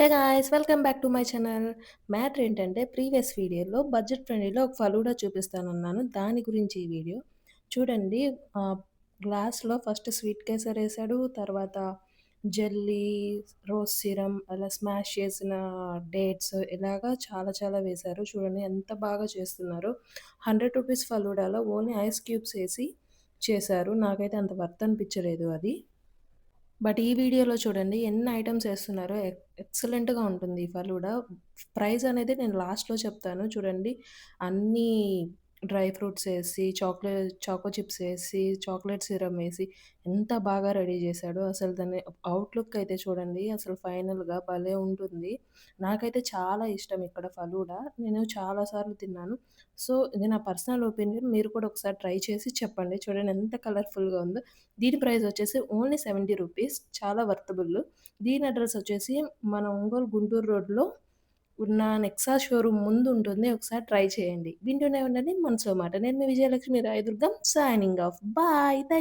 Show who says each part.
Speaker 1: Hey guys! Welcome back to my channel. Matter ఏంటంటే previous వీడియోలో budget ఫ్రెండ్లీలో ఒక ఫలూడా చూపిస్తానన్నాను. దాని గురించి ఈ వీడియో. చూడండి ఆహ్, గ్లాస్‌లో ఫస్ట్ స్వీట్ కేసర్ ఏసాడు. తర్వాత జెల్లీ, రోజ్ సిరమ్ అలా స్మాష్ చేసిన డేట్స్ ఇలాగా చాలా చాలా వేశారు. చూడండి ఎంత బాగా చేస్తున్నారో. రూ. 100 ఫలూడాలో ఓన్లీ ఐస్ క్యూబ్స్ ఏసి చేశారు. నాకైతే అంత వర్త్ అనిపించలేదు అది. బట్ ఈ వీడియోలో చూడండి ఎన్ని ఐటెమ్స్ ఏస్తున్నారో ఎక్సలెంట్‌గా ఉంటుంది ఈ ఫలూడా. ప్రైస్ అనేది నేను లాస్ట్‌లో చెప్తాను. చూడండి అన్నీ డ్రై ఫ్రూట్స్ ఏసి, చాకో చిప్స్ ఏసి, చాక్లేట్ సిరమ్ ఏసి ఎంత బాగా రెడీ చేశాడో అసలు దాని అవుట్‌లుక్ అయితే చూడండి అసలు ఫైనల్‌గా భలే ఉంటుంది. నాకైతే చాలా ఇష్టం ఇక్కడ ఫలూడా. నేను చాలా సార్లు తిన్నాను. సో, ఇది నా పర్సనల్ ఒపీనియన్. మీరు కూడా ఒకసారి ట్రై చేసి చెప్పండి. చూడండి ఎంత కలర్‌ఫుల్‌గా ఉందో. దీని ప్రైస్ వచ్చేసి ఓన్లీ రూ. 70 చాలా వర్తబుల్. దీని అడ్రెస్ వచ్చేసి మన ఒంగోలు గుంటూరు రోడ్‌లో ఉన్న నెక్సా షోరూమ్ ముందు ఉంటుంది. ఒకసారి ట్రై చేయండి. వింటూనే ఉండండి మనసులో మాట. నేను మీ Vijayalakshmi Rayadurgam signing off. Bye. Thank